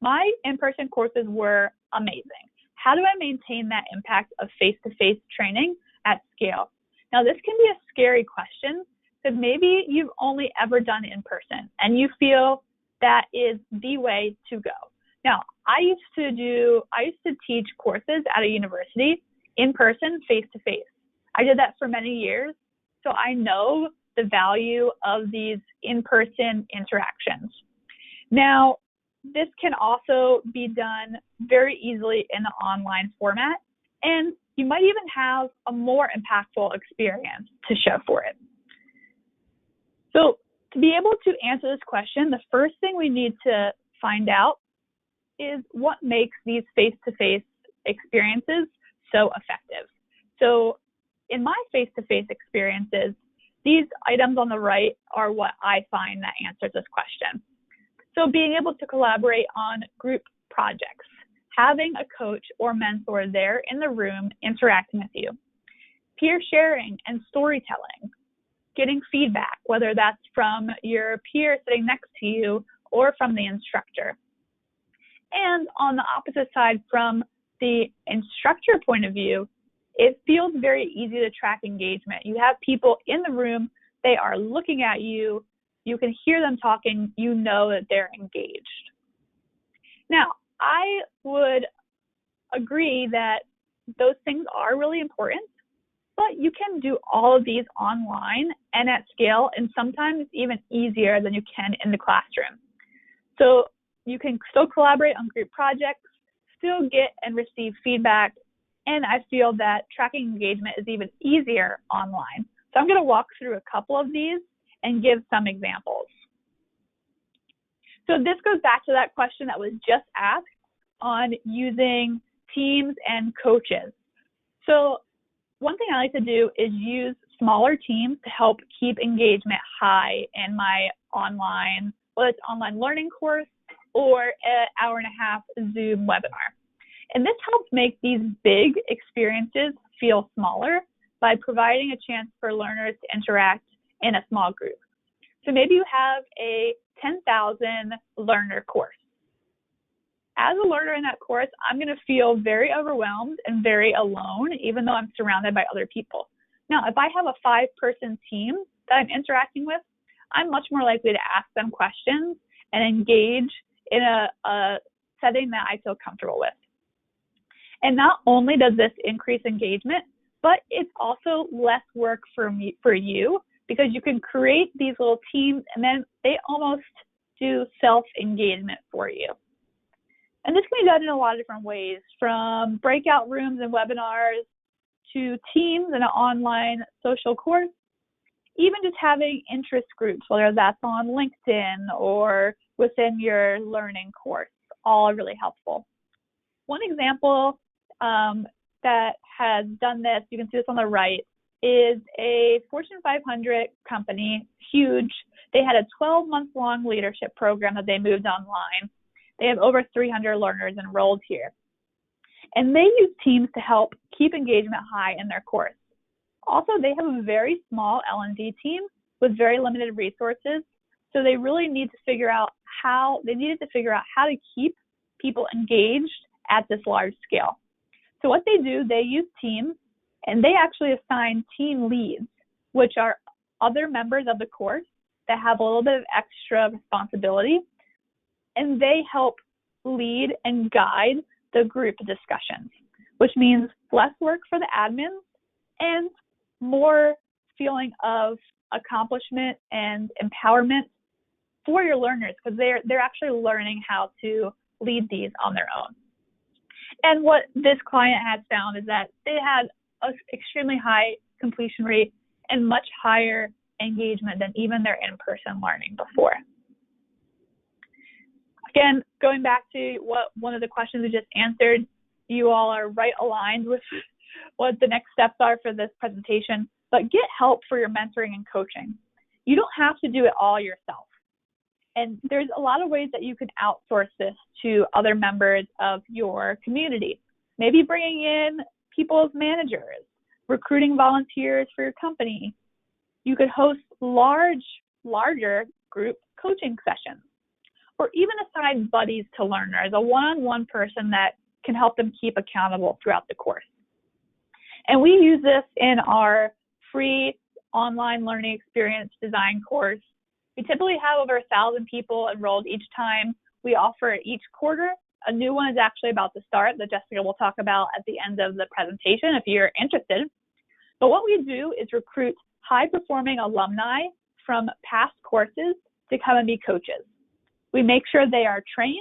my in-person courses were amazing. How do I maintain that impact of face-to-face training at scale? Now, this can be a scary question because maybe you've only ever done in person and you feel that is the way to go. Now, I used to teach courses at a university in person, face-to-face. I did that for many years, so I know the value of these in-person interactions. Now, this can also be done very easily in the online format, and you might even have a more impactful experience to show for it. So to be able to answer this question, the first thing we need to find out is what makes these face-to-face experiences so effective. So in my face-to-face experiences, these items on the right are what I find that answers this question. So being able to collaborate on group projects, having a coach or mentor there in the room interacting with you, peer sharing and storytelling, getting feedback, whether that's from your peer sitting next to you or from the instructor. And on the opposite side, from the instructor point of view, it feels very easy to track engagement. You have people in the room, they are looking at you, you can hear them talking, you know that they're engaged. Now, I would agree that those things are really important, but you can do all of these online and at scale, and sometimes even easier than you can in the classroom. So you can still collaborate on group projects, still get and receive feedback, and I feel that tracking engagement is even easier online. So I'm going to walk through a couple of these and give some examples. So this goes back to that question that was just asked on using teams and coaches. So one thing I like to do is use smaller teams to help keep engagement high in my online, whether it's online learning course or an hour-and-a-half Zoom webinar. And this helps make these big experiences feel smaller by providing a chance for learners to interact in a small group. So maybe you have a 10,000 learner course. As a learner in that course, I'm going to feel very overwhelmed and very alone, even though I'm surrounded by other people. Now, if I have a 5-person team that I'm interacting with, I'm much more likely to ask them questions and engage in a setting that I feel comfortable with. And not only does this increase engagement, but it's also less work for you because you can create these little teams and then they almost do self-engagement for you. And this can be done in a lot of different ways, from breakout rooms and webinars to teams in an online social course, even just having interest groups, whether that's on LinkedIn or within your learning course, all really helpful. One example that has done this, you can see this on the right, is a Fortune 500 company, huge. They had a 12-month-long leadership program that they moved online. They have over 300 learners enrolled here. And they use teams to help keep engagement high in their course. Also, they have a very small L&D team with very limited resources, so they really need to figure out how to keep people engaged at this large scale. So what they do, they use teams, and they actually assign team leads, which are other members of the course that have a little bit of extra responsibility, and they help lead and guide the group discussions, which means less work for the admins and more feeling of accomplishment and empowerment for your learners, because they're actually learning how to lead these on their own. And what this client has found is that they had an extremely high completion rate and much higher engagement than even their in-person learning before. going back to what one of the questions we just answered, you all are right aligned with what the next steps are for this presentation, but get help for your mentoring and coaching. You don't have to do it all yourself. And there's a lot of ways that you can outsource this to other members of your community. Maybe bringing in people's managers, recruiting volunteers for your company. You could host larger group coaching sessions, or even assign buddies to learners, a one-on-one person that can help them keep accountable throughout the course. And we use this in our free online learning experience design course. We typically have over 1,000 people enrolled each time. We offer it each quarter. A new one is actually about to start that Jessica will talk about at the end of the presentation if you're interested. But what we do is recruit high-performing alumni from past courses to come and be coaches. We make sure they are trained,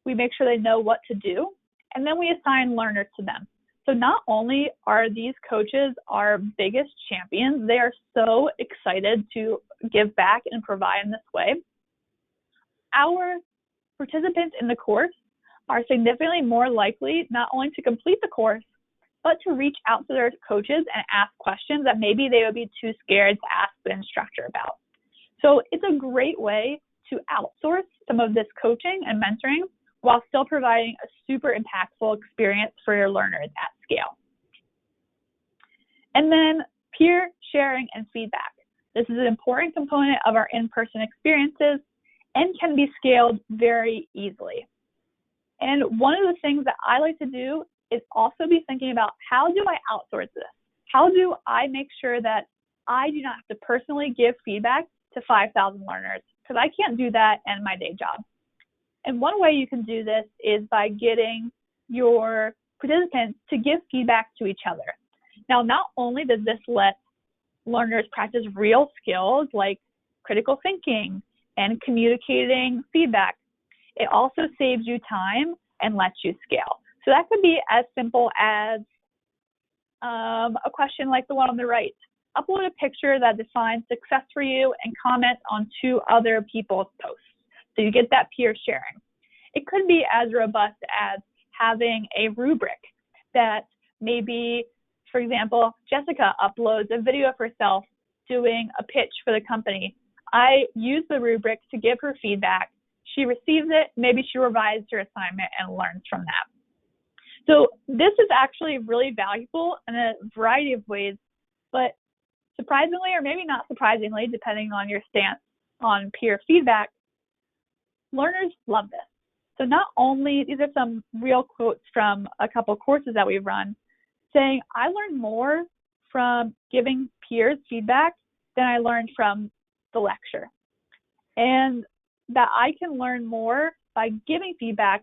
we make sure they know what to do, and then we assign learners to them. So not only are these coaches our biggest champions, they are so excited to give back and provide in this way. Our participants in the course are significantly more likely not only to complete the course, but to reach out to their coaches and ask questions that maybe they would be too scared to ask the instructor about. So it's a great way to outsource some of this coaching and mentoring while still providing a super impactful experience for your learners at scale. And then peer sharing and feedback. This is an important component of our in-person experiences and can be scaled very easily. And one of the things that I like to do is also be thinking about, how do I outsource this? How do I make sure that I do not have to personally give feedback to 5,000 learners? Because I can't do that in my day job. And one way you can do this is by getting your participants to give feedback to each other. Now, not only does this let learners practice real skills like critical thinking and communicating feedback, it also saves you time and lets you scale. So that could be as simple as a question like the one on the right. Upload a picture that defines success for you and comment on 2 other people's posts. So you get that peer sharing. It could be as robust as having a rubric that maybe, for example, Jessica uploads a video of herself doing a pitch for the company. I use the rubric to give her feedback. She receives it, maybe she revises her assignment and learns from that. So this is actually really valuable in a variety of ways, but surprisingly, or maybe not surprisingly, depending on your stance on peer feedback, learners love this. So not only, these are some real quotes from a couple courses that we've run, saying, I learned more from giving peers feedback than I learned from the lecture. And that I can learn more by giving feedback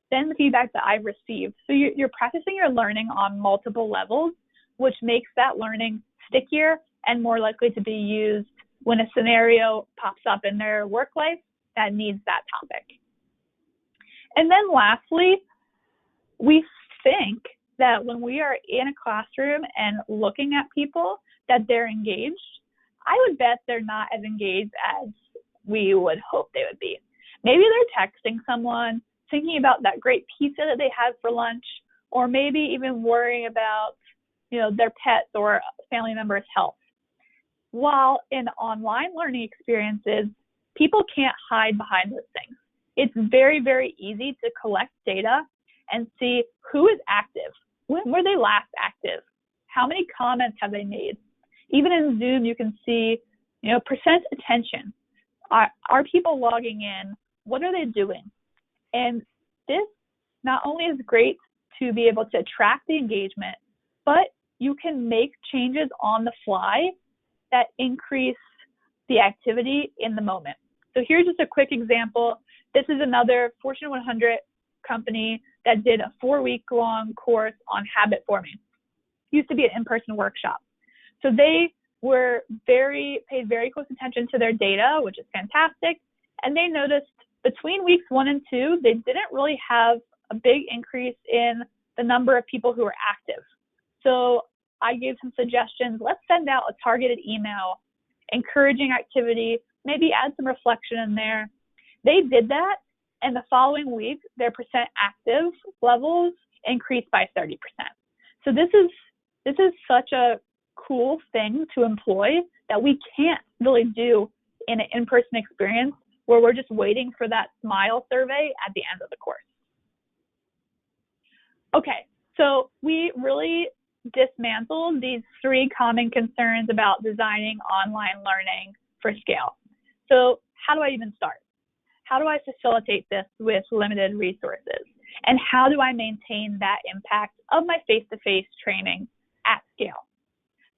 than the feedback that I've received. So you're practicing your learning on multiple levels, which makes that learning stickier and more likely to be used when a scenario pops up in their work life that needs that topic. And then lastly, we think that when we are in a classroom and looking at people, that they're engaged. I would bet they're not as engaged as we would hope they would be. Maybe they're texting someone, thinking about that great pizza that they had for lunch, or maybe even worrying about, their pets or family members' health. While in online learning experiences, people can't hide behind those things. It's very, very easy to collect data and see who is active. When were they last active? How many comments have they made? Even in Zoom, you can see, percent attention. Are people logging in? What are they doing? And this not only is great to be able to track the engagement, but you can make changes on the fly that increase the activity in the moment. So here's just a quick example. This is another Fortune 100 company that did a 4-week-long course on habit forming. It used to be an in-person workshop. So they paid very close attention to their data, which is fantastic. And they noticed between weeks 1 and 2, they didn't really have a big increase in the number of people who were active. So I gave some suggestions. Let's send out a targeted email, encouraging activity, maybe add some reflection in there. They did that, and the following week, their percent active levels increased by 30%. So this is such a cool thing to employ that we can't really do in an in-person experience where we're just waiting for that smile survey at the end of the course. Okay, so we really dismantled these 3 common concerns about designing online learning for scale. So how do I even start? How do I facilitate this with limited resources? And how do I maintain that impact of my face-to-face training at scale?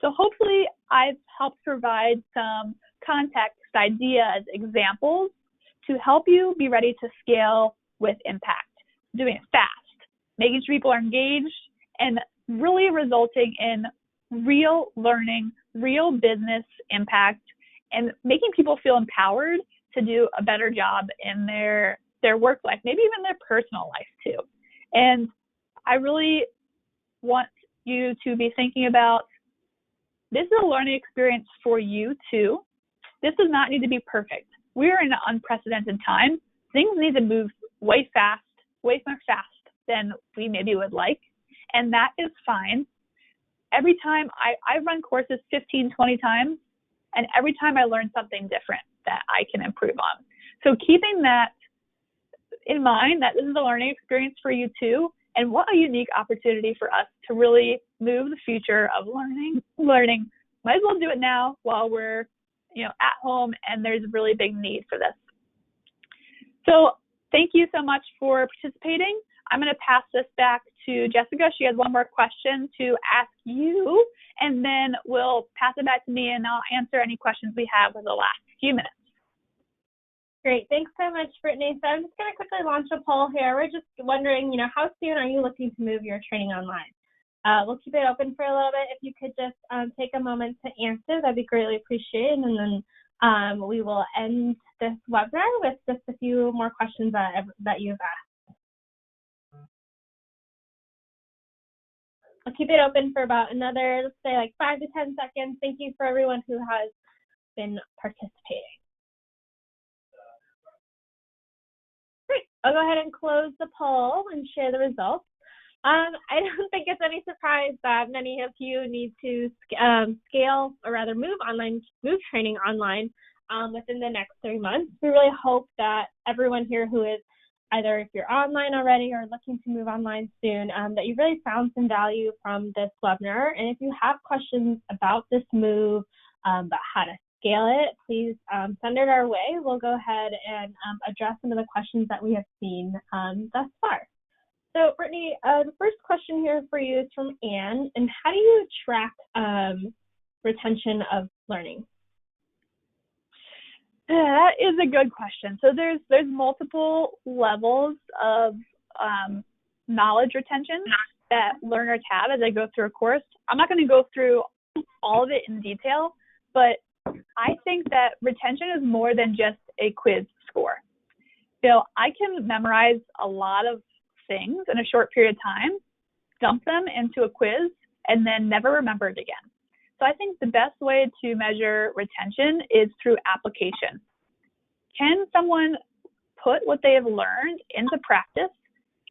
So hopefully I've helped provide some context, ideas, examples to help you be ready to scale with impact, doing it fast, making sure people are engaged, and really resulting in real learning, real business impact, and making people feel empowered to do a better job in their work life, maybe even their personal life too. And I really want you to be thinking about, this is a learning experience for you too. This does not need to be perfect. We are in an unprecedented time. Things need to move way more fast than we maybe would like, and that is fine. Every time I run courses 15, 20 times, and every time I learn something different that I can improve on. So keeping that in mind, that this is a learning experience for you too, and what a unique opportunity for us to really move the future of learning. Might as well do it now while we're at home, and there's a really big need for this. So thank you so much for participating. I'm going to pass this back to Jessica. She has one more question to ask you, and then we'll pass it back to me, and I'll answer any questions we have in the last few minutes. Great. Thanks so much, Brittany. So I'm just going to quickly launch a poll here. We're just wondering, how soon are you looking to move your training online? We'll keep it open for a little bit. If you could just take a moment to answer, that'd be greatly appreciated. And then we will end this webinar with just a few more questions that you've asked. I'll keep it open for about another, let's say 5 to 10 seconds. Thank you for everyone who has been participating. Great. I'll go ahead and close the poll and share the results. I don't think it's any surprise that many of you need to scale, or rather move training online within the next 3 months. We really hope that everyone here who is either, if you're online already or looking to move online soon, that you really found some value from this webinar. And if you have questions about this move, about how to scale it, please send it our way. We'll go ahead and address some of the questions that we have seen thus far. So, Brittany, the first question here for you is from Anne. And how do you track retention of learning? That is a good question. So there's multiple levels of knowledge retention that learners have as they go through a course. I'm not going to go through all of it in detail, but I think that retention is more than just a quiz score. I can memorize a lot of things in a short period of time, dump them into a quiz, and then never remember it again. So I think the best way to measure retention is through application. Can someone put what they have learned into practice?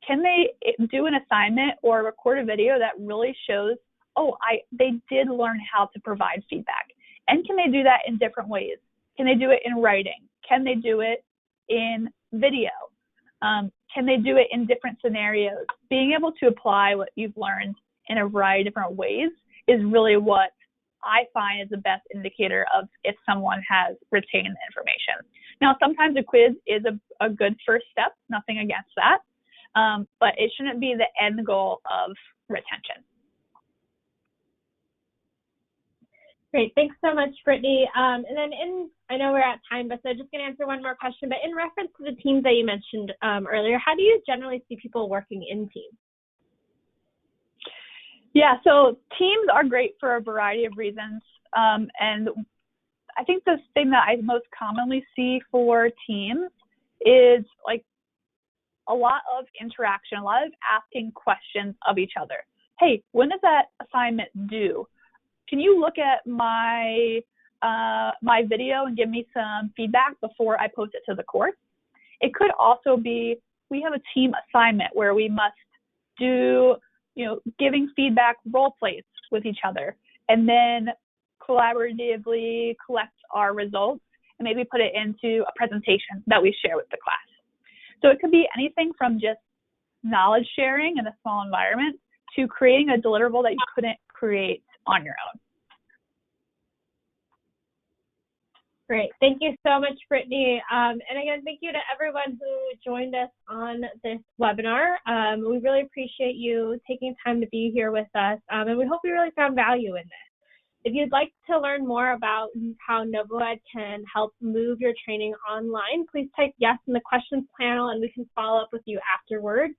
Can they do an assignment or record a video that really shows, they did learn how to provide feedback? And can they do that in different ways? Can they do it in writing? Can they do it in video? Can they do it in different scenarios? Being able to apply what you've learned in a variety of different ways is really what I find is the best indicator of if someone has retained the information. Now, sometimes a quiz is a good first step, nothing against that, but it shouldn't be the end goal of retention. Great. Thanks so much, Brittany. And then I know we're at time, but so just going to answer one more question. But in reference to the teams that you mentioned earlier, how do you generally see people working in teams? Yeah, so teams are great for a variety of reasons. And I think the thing that I most commonly see for teams is a lot of interaction, a lot of asking questions of each other. Hey, when is that assignment due? Can you look at my video and give me some feedback before I post it to the course? It could also be we have a team assignment where we must do, giving feedback role plays with each other, and then collaboratively collect our results and maybe put it into a presentation that we share with the class. So it could be anything from just knowledge sharing in a small environment to creating a deliverable that you couldn't create on your own. Great. Thank you so much, Brittany. And again, thank you to everyone who joined us on this webinar. We really appreciate you taking time to be here with us, and we hope you really found value in this. If you'd like to learn more about how NovoEd can help move your training online, please type yes in the questions panel and we can follow up with you afterward.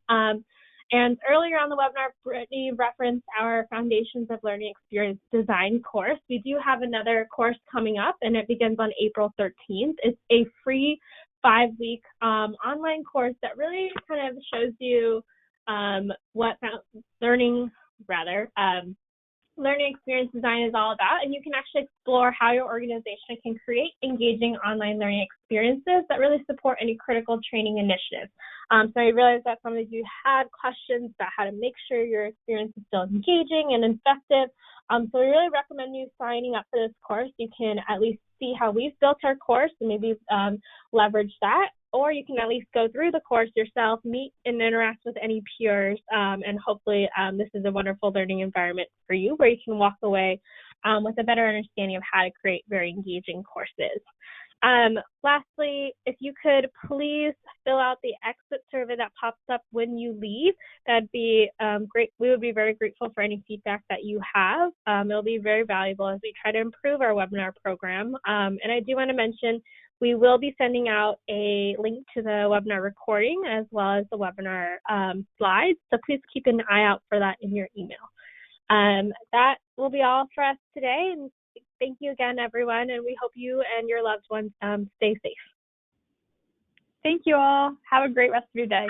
And earlier on the webinar, Brittany referenced our Foundations of Learning Experience Design course. We do have another course coming up, and it begins on April 13th. It's a free 5-week online course that really kind of shows you what learning experience design is all about, and you can actually explore how your organization can create engaging online learning experiences that really support any critical training initiatives. So I realized that some of you had questions about how to make sure your experience is still engaging and effective. So we really recommend you signing up for this course. You can at least see how we've built our course and maybe leverage that, or you can at least go through the course yourself, meet and interact with any peers, and hopefully this is a wonderful learning environment for you where you can walk away with a better understanding of how to create very engaging courses. Lastly, if you could please fill out the exit survey that pops up when you leave, that'd be great. We would be very grateful for any feedback that you have. It'll be very valuable as we try to improve our webinar program. And I do want to mention, we will be sending out a link to the webinar recording as well as the webinar slides, so please keep an eye out for that in your email. That will be all for us today, and thank you again, everyone, and we hope you and your loved ones stay safe. Thank you all. Have a great rest of your day.